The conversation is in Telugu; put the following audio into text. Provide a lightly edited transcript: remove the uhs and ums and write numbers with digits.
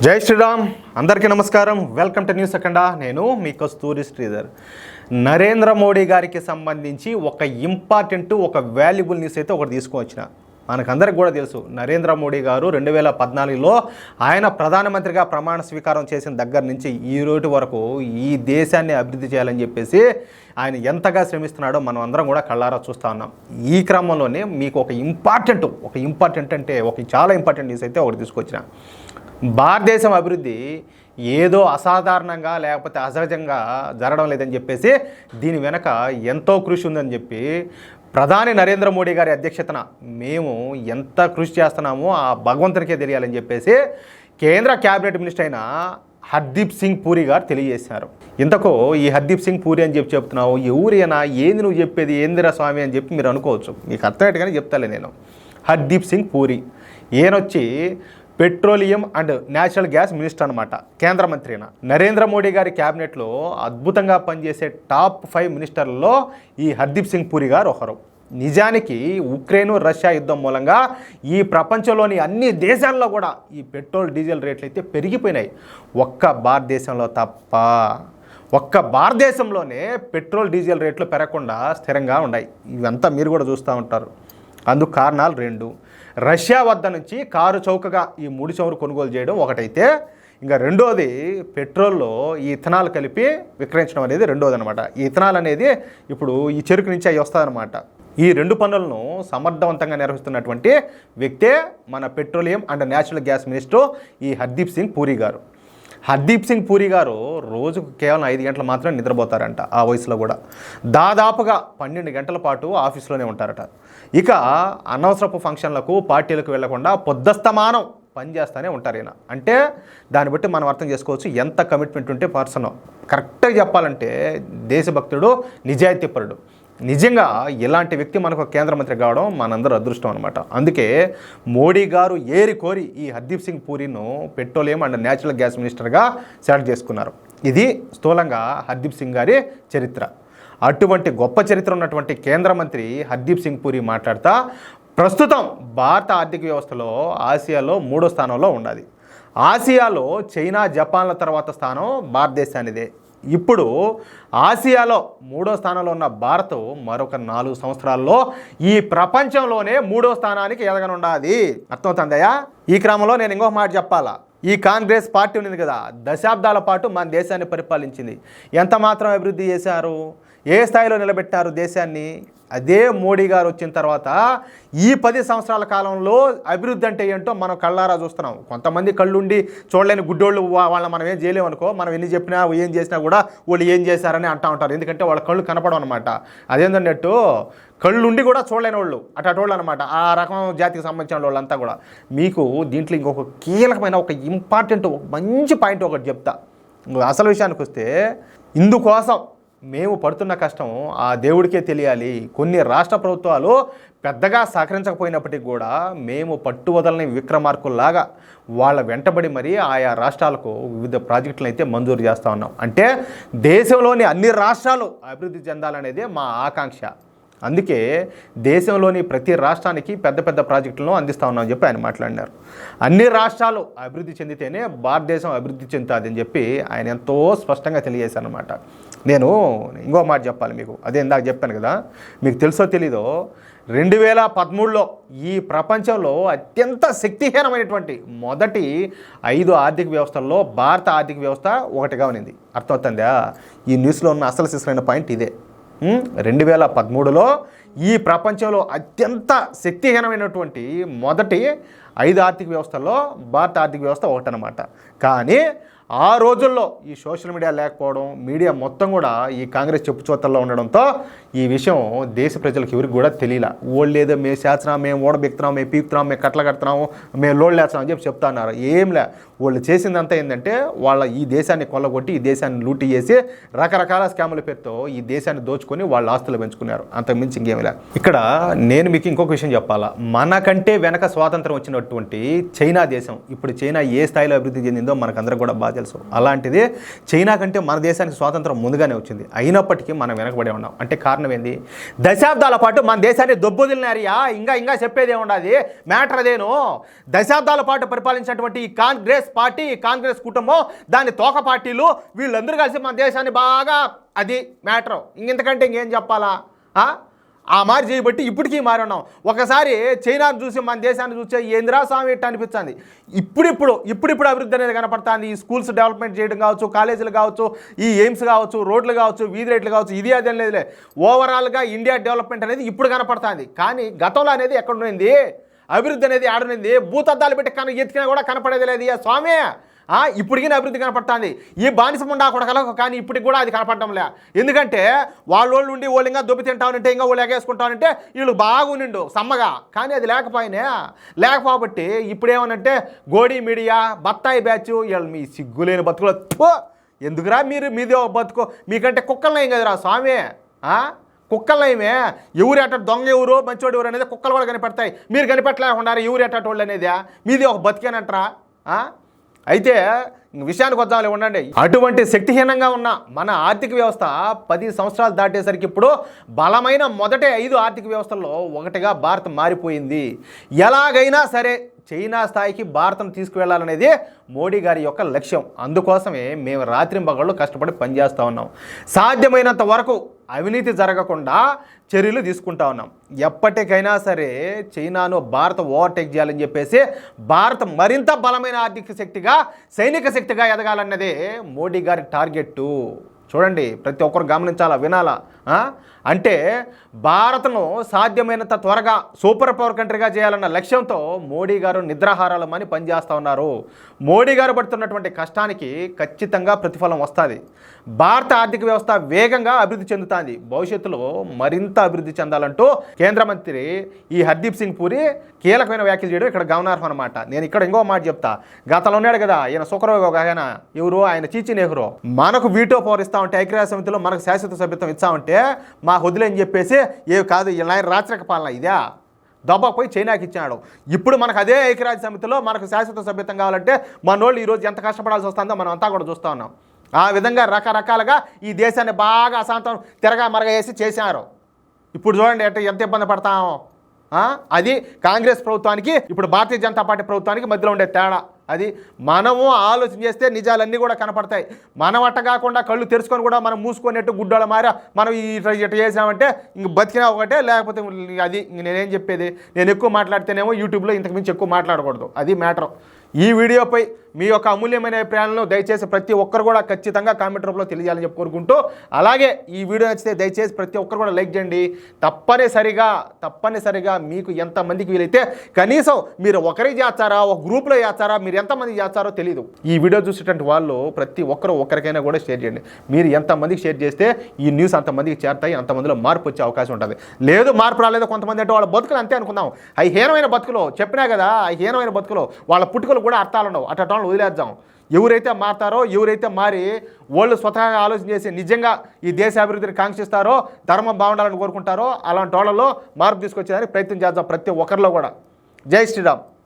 జై శ్రీరామ్. అందరికీ నమస్కారం. వెల్కమ్ టు న్యూస్ అఖండ. నేను మీ కస్తూరి శ్రీధర్. నరేంద్ర మోడీ గారికి సంబంధించి ఒక ఇంపార్టెంట్ ఒక వాల్యుబుల్ న్యూస్ అయితే ఒకటి తీసుకువచ్చిన. మనకందరికి కూడా తెలుసు, నరేంద్ర మోడీ గారు 2014లో ఆయన ప్రధానమంత్రిగా ప్రమాణ స్వీకారం చేసిన దగ్గర నుంచి ఈ రోజు వరకు ఈ దేశాన్ని అభివృద్ధి చేయాలని చెప్పేసి ఆయన ఎంతగా శ్రమిస్తున్నాడో మనం అందరం కూడా కళ్ళారా చూస్తూ ఉన్నాం. ఈ క్రమంలోనే మీకు ఒక ఇంపార్టెంట్ అంటే చాలా ఇంపార్టెంట్ న్యూస్ అయితే ఒకటి తీసుకొచ్చిన. భారతదేశం అభివృద్ధి ఏదో అసాధారణంగా లేకపోతే అసహజంగా జరగడం లేదని చెప్పేసి దీని వెనక ఎంతో కృషి ఉందని చెప్పి ప్రధాని నరేంద్ర మోడీ గారి అధ్యక్షతన మేము ఎంత కృషి చేస్తున్నామో ఆ భగవంతునికే తెలియాలని చెప్పేసి కేంద్ర క్యాబినెట్ మినిస్టర్ అయిన హర్దీప్ సింగ్ పూరి గారు తెలియజేశారు. ఇంతకు ఈ హర్దీప్ సింగ్ పూరి అని చెప్తున్నావు, ఎవరైనా ఏంది నువ్వు చెప్పేది, ఏందిరా స్వామి అని చెప్పి మీరు అనుకోవచ్చు. మీకు అర్థమయ్యేట్టుగానే చెప్తాలే నేను. హర్దీప్ సింగ్ పూరి ఈయనొచ్చి petroleum and natural gas minister అనమాట, కేంద్ర మంత్రి. నరేంద్ర మోడీ గారి క్యాబినెట్లో అద్భుతంగా పనిచేసే టాప్ 5 మినిస్టర్లలో ఈ హర్దీప్ సింగ్ పూరి గారు ఒకరు. నిజానికి ఉక్రెయిన్ రష్యా యుద్ధం మూలంగా ఈ ప్రపంచంలోని అన్ని దేశాల్లో కూడా ఈ పెట్రోల్ డీజిల్ రేట్లు అయితే పెరిగిపోయినాయి. ఒక్క భారతదేశంలో తప్ప, ఒక్క భారతదేశంలోనే పెట్రోల్ డీజిల్ రేట్లు పెరగకుండా స్థిరంగా ఉన్నాయి. ఇవంతా మీరు కూడా చూస్తూ ఉంటారు. అందుకు కారణాలు 2. రష్యా వద్ద నుంచి కారు చౌకగా ఈ ముడి చమురు కొనుగోలు చేయడం ఒకటైతే, ఇంకా రెండోది పెట్రోల్లో ఈ ఇథనాల్ కలిపి విక్రయించడం అనేది రెండోది అనమాట. ఈ ఇథనాల్ అనేది ఇప్పుడు ఈ చెరుకు నుంచి అవి వస్తుందన్నమాట. ఈ 2 పనులను సమర్థవంతంగా నిర్వహిస్తున్నటువంటి వ్యక్తే మన petroleum and natural gas minister ఈ హర్దీప్ సింగ్ పూరి గారు. హర్దీప్ సింగ్ పూరి గారు రోజుకు కేవలం 5 గంటలు మాత్రమే నిద్రపోతారంట. ఆ వయసులో కూడా దాదాపుగా 12 గంటల పాటు ఆఫీస్లోనే ఉంటారట. ఇక అనవసరపు ఫంక్షన్లకు పార్టీలకు వెళ్లకుండా పొద్దస్తమానం పనిచేస్తూనే ఉంటారు ఈయన. అంటే దాన్ని బట్టి మనం అర్థం చేసుకోవచ్చు ఎంత కమిట్మెంట్ ఉంటే పర్సన్. కరెక్ట్గా చెప్పాలంటే దేశభక్తుడు, నిజాయితీపరుడు. నిజంగా ఇలాంటి వ్యక్తి మనకు కేంద్ర మంత్రి కావడం మనందరూ అదృష్టం అనమాట. అందుకే మోడీ గారు ఏరి కోరి ఈ హర్దీప్ సింగ్ పూరిను పెట్రోలియం అండ్ న్యాచురల్ గ్యాస్ మినిస్టర్గా సెలెక్ట్ చేసుకున్నారు. ఇది స్థూలంగా హర్దీప్ సింగ్ గారి చరిత్ర. అటువంటి గొప్ప చరిత్ర ఉన్నటువంటి కేంద్ర మంత్రి హర్దీప్ సింగ్ పూరి మాట్లాడుతూ ప్రస్తుతం భారత ఆర్థిక వ్యవస్థలో ఆసియాలో 3వ స్థానంలో ఉన్నది. ఆసియాలో చైనా, జపాన్ల తర్వాత స్థానం భారతదేశానిదే. ఇప్పుడు ఆసియాలో 3వ స్థానంలో ఉన్న భారత్ మరొక 4 సంవత్సరాల్లో ఈ ప్రపంచంలోనే 3వ స్థానానికి ఎదగనుండాది. అర్థమవుతుందయ్యా? ఈ క్రమంలో నేను ఇంకొక మాట చెప్పాలా. ఈ కాంగ్రెస్ పార్టీ ఉంది కదా, దశాబ్దాల పాటు మన దేశాన్ని పరిపాలించింది. ఎంత మాత్రం అభివృద్ధి చేశారు, ఏ స్థాయిలో నిలబెట్టారు దేశాన్ని? అదే మోడీ గారు వచ్చిన తర్వాత ఈ 10 సంవత్సరాల కాలంలో అభివృద్ధి అంటే ఏంటో మనం కళ్ళారా చూస్తున్నాం. కొంతమంది కళ్ళుండి చూడలేని గుడ్డోళ్ళు, వాళ్ళని మనం ఏం చేయలేము అనుకో. మనం ఎన్ని చెప్పినా ఏం చేసినా కూడా వాళ్ళు ఏం చేశారని అంటూ ఉంటారు. ఎందుకంటే వాళ్ళ కళ్ళు కనపడం అనమాట. అదేంటన్నట్టు కళ్ళుండి కూడా చూడలేని వాళ్ళు అటోళ్ళు అనమాట. ఆ రకం జాతికి సంబంధించిన వాళ్ళంతా కూడా. మీకు దీంట్లో ఇంకొక కీలకమైన ఒక ఇంపార్టెంట్ ఒక మంచి పాయింట్ ఒకటి చెప్తా. అసలు విషయానికి వస్తే, ఇందుకోసం మేము పడుతున్న కష్టం ఆ దేవుడికే తెలియాలి. కొన్ని రాష్ట్ర ప్రభుత్వాలు పెద్దగా సహకరించకపోయినప్పటికీ కూడా మేము పట్టువదలని విక్రమార్కుల్లాగా వాళ్ళ వెంటబడి మరీ ఆయా రాష్ట్రాలకు వివిధ ప్రాజెక్టులను అయితే మంజూరు చేస్తూ ఉన్నాం. అంటే దేశంలోని అన్ని రాష్ట్రాలు అభివృద్ధి చెందాలనేదే మా ఆకాంక్ష. అందుకే దేశంలోని ప్రతి రాష్ట్రానికి పెద్ద పెద్ద ప్రాజెక్టులను అందిస్తూ ఉన్నామని చెప్పి ఆయన మాట్లాడినారు. అన్ని రాష్ట్రాలు అభివృద్ధి చెందితేనే భారతదేశం అభివృద్ధి చెందుతుంది అని చెప్పి ఆయన ఎంతో స్పష్టంగా తెలియజేశారు అనమాట. నేను ఇంకో మాట చెప్పాలి మీకు. అదే ఇందాక చెప్పాను కదా, మీకు తెలుసో తెలీదో 2013లో ఈ ప్రపంచంలో అత్యంత శక్తిహీనమైనటువంటి మొదటి 5 ఆర్థిక వ్యవస్థల్లో భారత ఆర్థిక వ్యవస్థ ఒకటిగా ఉన్నది. అర్థమవుతుందా? ఈ న్యూస్లో ఉన్న అసలు శిశులైన పాయింట్ ఇదే. 2013లో ఈ ప్రపంచంలో అత్యంత శక్తిహీనమైనటువంటి మొదటి 5 ఆర్థిక వ్యవస్థల్లో భారత ఆర్థిక వ్యవస్థ ఒకటనమాట. కానీ ఆ రోజుల్లో ఈ సోషల్ మీడియా లేకపోవడం, మీడియా మొత్తం కూడా ఈ కాంగ్రెస్ చెప్పుచోతల్లో ఉండడంతో ఈ విషయం దేశ ప్రజలకు ఎవరికి కూడా తెలియలా. వాళ్ళు ఏదో మేము చేస్తున్నాం, మేము ఓడబెక్కుతున్నాం, మేము పీకుతున్నాం, మేము కట్టలు కడుతున్నాము, మేము లోడ్లు వేస్తున్నాం అని చెప్పి చెప్తా ఉన్నారు. ఏంలే, వాళ్ళు చేసిందంతా ఏంటంటే వాళ్ళ ఈ దేశాన్ని కొల్లగొట్టి ఈ దేశాన్ని లూటీ చేసి రకరకాల స్కాముల పేరుతో ఈ దేశాన్ని దోచుకొని వాళ్ళ ఆస్తులు పెంచుకున్నారు. అంతకుమించి ఇంకేమిలే. ఇక్కడ నేను మీకు ఇంకొక విషయం చెప్పాలా. మనకంటే వెనక స్వాతంత్రం వచ్చినటువంటి చైనా దేశం ఇప్పుడు చైనా ఏ స్థాయిలో అభివృద్ధి చెందిందో మనకందరూ కూడా బాగా తెలుసు. అలాంటిది చైనా కంటే మన దేశానికి స్వాతంత్రం ముందుగానే వచ్చింది, అయినప్పటికీ మనం వెనకబడి ఉన్నాం. అంటే కారణం ఏంది? దశాబ్దాల పాటు మన దేశాన్ని దొబ్బుదిలినారియా. ఇంకా చెప్పేదే ఉండదు, మ్యాటర్ అదేను. దశాబ్దాల పాటు పరిపాలించినటువంటి ఈ కాంగ్రెస్ పార్టీ, కాంగ్రెస్ కుటుంబం, దాని తోక పార్టీలు, వీళ్ళందరూ కలిసి మన దేశాన్ని బాగా, అది మ్యాటర్. ఇంతకంటే ఇంకేం చెప్పాలా? ఆ మారి చేయబట్టి ఇప్పటికీ మారి ఉన్నాం. ఒకసారి చైనాను చూసి మన దేశాన్ని చూసే ఏంద్రా స్వామి ఇట్ట అనిపించింది. ఇప్పుడిప్పుడు అభివృద్ధి అనేది కనపడుతుంది. ఈ స్కూల్స్ డెవలప్మెంట్ చేయడం కావచ్చు, కాలేజీలు కావచ్చు, ఈ ఎయిమ్స్ కావచ్చు, రోడ్లు కావచ్చు, వీధి రేట్లు కావచ్చు, ఇది అదేం లేదులే. ఓవరాల్గా ఇండియా డెవలప్మెంట్ అనేది ఇప్పుడు కనపడుతుంది. కానీ గతంలో అనేది ఎక్కడుంది? అభివృద్ధి అనేది ఆడనుంది. భూతద్దాలు పెట్టి ఎత్తికినా కూడా కనపడేది లేదు. స్వామి ఇప్పటికీ అభివృద్ధి కనపడుతుంది. ఈ బానిసముండా కొడకలకు కానీ ఇప్పటికి కూడా అది కనపడటంలే. ఎందుకంటే వాళ్ళు ఉండి వాళ్ళు ఇంకా దొబ్బి తింటామంటే, ఇంకా వాళ్ళు ఎగేసుకుంటామంటే వీళ్ళు బాగుండిండు సమ్మగా. కానీ అది లేకపోబట్టి ఇప్పుడేమనంటే గోడీ మీడియా, బత్తాయి బ్యాచ్, వీళ్ళు మీ సిగ్గులేని బతుకులు. ఎందుకురా మీది ఒక బతుకు? మీకంటే కుక్కలనయం కదరా స్వామి. కుక్కలనయమే. ఎవరు ఎట్ట దొంగ ఎవరు, మంచోడు ఎవరు అనేది కుక్కలు కూడా కనిపెడతాయి. మీరు కనిపెట్టలేకుండా ఎవరు ఎట్టేటోళ్ళు అనేది మీది ఒక బతికేనంటారా? అయితే విషయానికి వద్దాంలే, ఉండండి. అటువంటి శక్తిహీనంగా ఉన్న మన ఆర్థిక వ్యవస్థ 10 సంవత్సరాలు దాటేసరికి ఇప్పుడు బలమైన మొదటి 5 ఆర్థిక వ్యవస్థల్లో ఒకటిగా భారత్ మారిపోయింది. ఎలాగైనా సరే చైనా స్థాయికి భారతం తీసుకువెళ్ళాలనేది మోడీ గారి యొక్క లక్ష్యం. అందుకోసమే మేము రాత్రింబగళ్ళు కష్టపడి పనిచేస్తూ ఉన్నాం. సాధ్యమైనంత వరకు అవినీతి జరగకుండా చర్యలు తీసుకుంటా ఉన్నాం. ఎప్పటికైనా సరే చైనాను భారత్ ఓవర్టేక్ చేయాలని చెప్పేసి భారత్ మరింత బలమైన ఆర్థిక శక్తిగా, సైనిక శక్తిగా ఎదగాలన్నదే మోడీ గారి టార్గెట్టు. చూడండి, ప్రతి ఒక్కరు గమనించాలా, వినాలా. అంటే భారత్ను సాధ్యమైనంత త్వరగా సూపర్ పవర్ కంట్రీగా చేయాలన్న లక్ష్యంతో మోడీ గారు నిద్రాహారాలు అని పనిచేస్తూ ఉన్నారు. మోడీ గారు పడుతున్నటువంటి కష్టానికి ఖచ్చితంగా ప్రతిఫలం వస్తుంది. భారత ఆర్థిక వ్యవస్థ వేగంగా అభివృద్ధి చెందుతుంది. భవిష్యత్తులో మరింత అభివృద్ధి చెందాలంటూ కేంద్ర మంత్రి ఈ హర్దీప్ సింగ్ పూరి కీలకమైన వ్యాఖ్యలు చేయడం ఇక్కడ గమనార్హం అనమాట. నేను ఇక్కడ ఇంకో మాట చెప్తా. గతంలో ఉన్నాడు కదా ఈయన సుఖరోగ, ఆయన ఎవరు, ఆయన చీచి నెహ్రూ, మనకు వీటో పవర్ ఇస్తామంటే ఐక్యరాజ్య సమితిలో మనకు శాశ్వత సభ్యత్వం ఇస్తామంటే మా వదిలేని చెప్పేసి ఏవి కాదు, ఇలా రాచరిక పాలన ఇదే దెబ్బపోయి చైనాకి ఇచ్చినాడు. ఇప్పుడు మనకు అదే ఐక్యరాజ్య సమితిలో మనకు శాశ్వత సభ్యత్వం కావాలంటే మనోళ్ళు ఈరోజు ఎంత కష్టపడాల్సి వస్తుందో మనం అంతా కూడా చూస్తూ ఉన్నాం. ఆ విధంగా రకరకాలుగా ఈ దేశాన్ని బాగా అశాంతం మరగ వేసి చేశారు. ఇప్పుడు చూడండి ఎంత ఇబ్బంది పడతామో. అది కాంగ్రెస్ ప్రభుత్వానికి, ఇప్పుడు భారతీయ జనతా పార్టీ ప్రభుత్వానికి మధ్యలో ఉండే తేడా. అది మనము ఆలోచన చేస్తే నిజాలన్నీ కూడా కనపడతాయి. మనం అట్ట కాకుండా కళ్ళు తెరుచుకొని కూడా మనం మూసుకునేట్టు గుడ్డోళ్ళ మారా మనం ఇట్లా చేసామంటే ఇంక బతికినా ఒకటే, లేకపోతే అది నేనేం చెప్పేది. నేను ఎక్కువ మాట్లాడితేనేమో యూట్యూబ్లో ఇంతకుమించి ఎక్కువ మాట్లాడకూడదు, అది మ్యాటర్. ఈ వీడియోపై మీ యొక్క అమూల్యమైన అభిప్రాయాలను దయచేసి ప్రతి ఒక్కరు కూడా ఖచ్చితంగా కామెంట్ రూపంలో తెలియాలని చెప్పి కోరుకుంటూ, అలాగే ఈ వీడియో నచ్చితే దయచేసి ప్రతి ఒక్కరు కూడా లైక్ చేయండి. తప్పనిసరిగా మీకు ఎంతమందికి వీలైతే కనీసం మీరు ఒకరికి చేస్తారా, ఒక గ్రూప్లో చేస్తారా, మీరు ఎంతమందికి చేస్తారో తెలియదు. ఈ వీడియో చూసేటువంటి వాళ్ళు ప్రతి ఒక్కరు ఒక్కరికైనా కూడా షేర్ చేయండి. మీరు ఎంతమందికి షేర్ చేస్తే ఈ న్యూస్ అంతమందికి చేరుతాయి, అంతమందిలో మార్పు వచ్చే అవకాశం ఉంటుంది. లేదు మార్పు రాలేదో కొంతమంది అంటే వాళ్ళ బతుకులు అంతే అనుకుందాం. అవి హీనమైన బతుకులు, చెప్పినా కదా, ఆ హీనమైన బతుకులు, వాళ్ళ పుట్టుకలు కూడా అర్థాలు ఉండవు. అట్లా వదిలేద్దాం. ఎవరైతే మారుతారో, ఎవరైతే మారి వాళ్ళు స్వతహాగా ఆలోచన చేసి నిజంగా ఈ దేశ అభివృద్ధిని కాంక్షిస్తారో, ధర్మం బాగుండాలని కోరుకుంటారో అలాంటి వాళ్ళలో మార్పు తీసుకొచ్చేదానికి ప్రయత్నం చేద్దాం ప్రతి ఒక్కరిలో కూడా. జై శ్రీరామ్.